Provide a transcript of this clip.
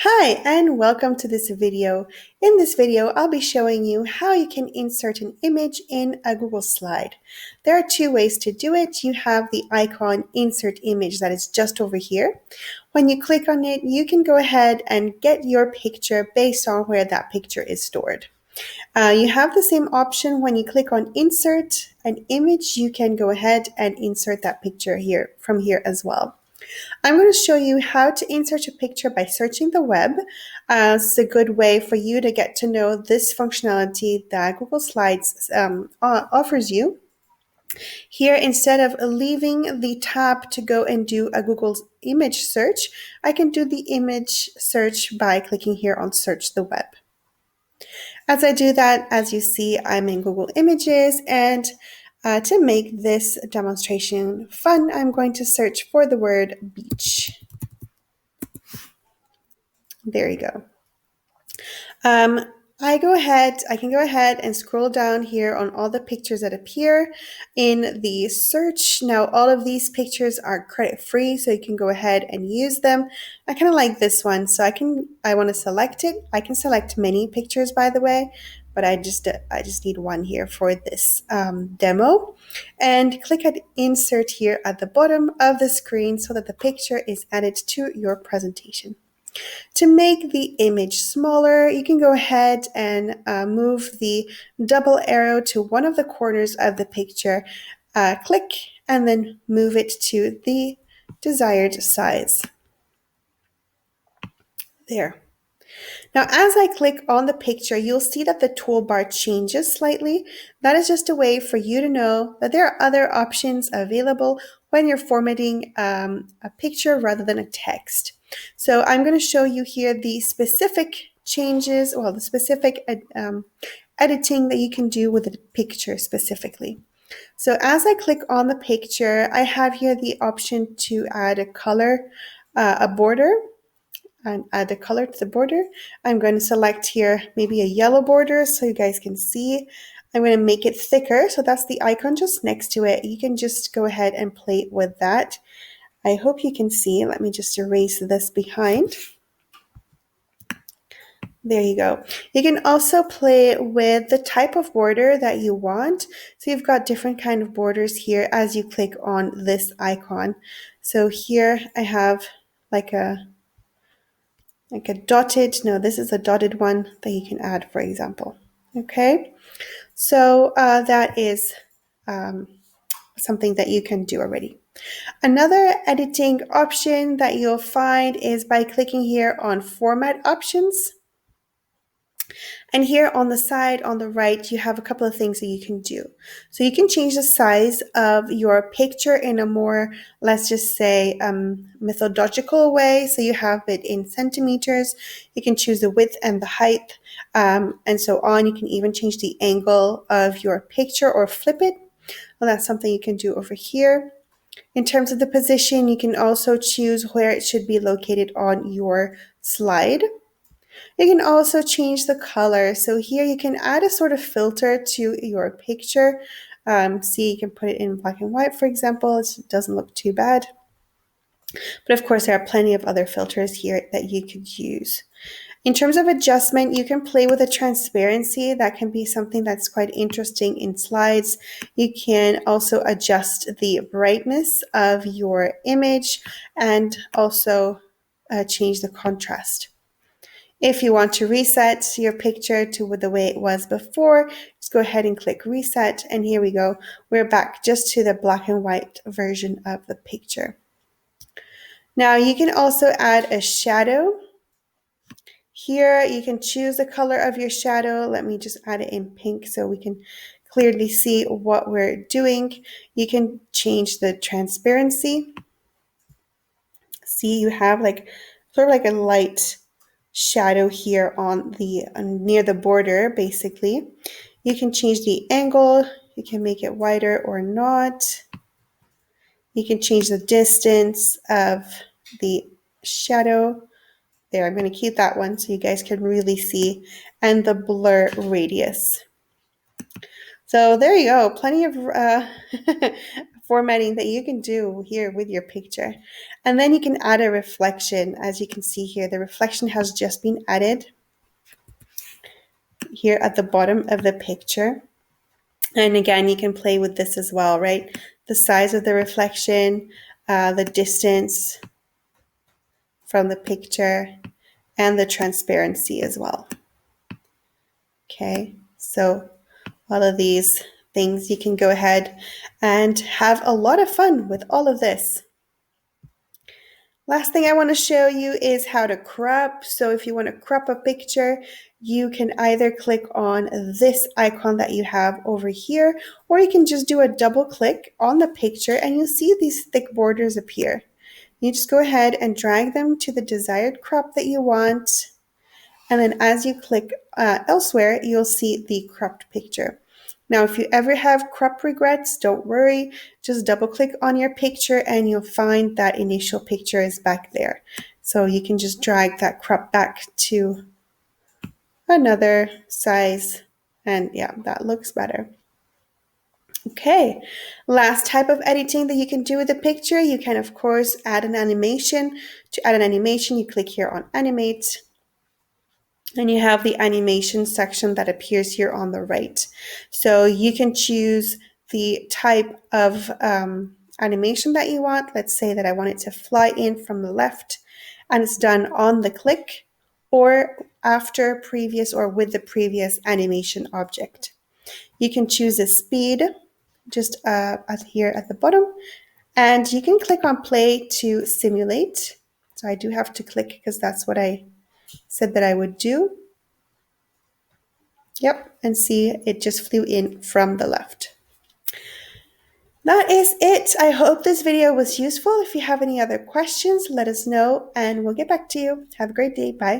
Hi, and welcome to this video. In this video, I'll be showing you how you can insert an image in a Google slide. There are two ways to do it. You have the icon Insert Image that is just over here. When you click on it, you can go ahead and get your picture based on where that picture is stored. You have the same option when you click on Insert an Image. You can go ahead and insert that picture here from here as well. I'm going to show you how to insert a picture by searching the web. It's a good way for you to get to know this functionality that Google Slides offers you. Here, instead of leaving the tab to go and do a Google image search, I can do the image search by clicking here on Search the Web. As I do that, as you see, I'm in Google Images, and to make this demonstration fun, I'm going to search for the word beach. There you go. I can go ahead and scroll down here on all the pictures that appear in the search. Now, all of these pictures are credit free, so you can go ahead and use them. I kind of like this one, so I want to select it. I can select many pictures, by the way, but I just need one here for this demo. And click at Insert here at the bottom of the screen so that the picture is added to your presentation. To make the image smaller, you can go ahead and move the double arrow to one of the corners of the picture, click, and then move it to the desired size. There. Now, as I click on the picture, you'll see that the toolbar changes slightly. That is just a way for you to know that there are other options available when you're formatting a picture rather than a text. So I'm going to show you here the specific changes, well, the specific editing that you can do with the picture specifically. So as I click on the picture, I have here the option to add a color, a border, and add a color to the border. I'm going to select here maybe a yellow border so you guys can see. I'm going to make it thicker, so that's the icon just next to it. You can just go ahead and play with that. I hope you can see. Let me just erase this behind. There you go. You can also play with the type of border that you want. So you've got different kind of borders here as you click on this icon. So here I have like a dotted, no, this is a dotted one that you can add, for example. Okay, so that is something that you can do already. Another editing option that you'll find is by clicking here on Format Options. And here on the side, on the right, you have a couple of things that you can do. So you can change the size of your picture in a more, let's just say, methodological way. So you have it in centimeters. You can choose the width and the height, and so on. You can even change the angle of your picture or flip it. Well, that's something you can do over here. In terms of the position, you can also choose where it should be located on your slide. You can also change the color. So here you can add a sort of filter to your picture. See, you can put it in black and white, for example. It doesn't look too bad. But of course, there are plenty of other filters here that you could use. In terms of adjustment, you can play with the transparency. That can be something that's quite interesting in slides. You can also adjust the brightness of your image and also change the contrast. If you want to reset your picture to the way it was before, just go ahead and click reset, and here we go. We're back just to the black and white version of the picture. Now you can also add a shadow. Here you can choose the color of your shadow. Let me just add it in pink so we can clearly see what we're doing. You can change the transparency. See, you have like sort of like a light shadow here on the near the border. Basically, you can change the angle. You can make it wider or not. You can change the distance of the shadow. There, I'm going to keep that one so you guys can really see, and the blur radius. So there you go, plenty of formatting that you can do here with your picture. And then you can add a reflection. As you can see here, the reflection has just been added here at the bottom of the picture. And again, you can play with this as well, right? The size of the reflection, the distance from the picture, and the transparency as well. Okay, so all of these things, you can go ahead and have a lot of fun with all of this. Last thing I want to show you is how to crop. So if you want to crop a picture, you can either click on this icon that you have over here, or you can just do a double click on the picture and you'll see these thick borders appear. You just go ahead and drag them to the desired crop that you want. And then as you click elsewhere, you'll see the cropped picture. Now, if you ever have crop regrets, don't worry. Just double click on your picture and you'll find that initial picture is back there. So you can just drag that crop back to another size. And yeah, that looks better. Okay, last type of editing that you can do with a picture, you can of course add an animation. To add an animation, you click here on animate. And you have the animation section that appears here on the right. So you can choose the type of animation that you want. Let's say that I want it to fly in from the left and it's done on the click or after previous or with the previous animation object. You can choose a speed just here at the bottom, and you can click on play to simulate. So I do have to click because that's what I said that I would do. Yep, and see, it just flew in from the left. That is it. I hope this video was useful. If you have any other questions, let us know and we'll get back to you. Have a great day. Bye.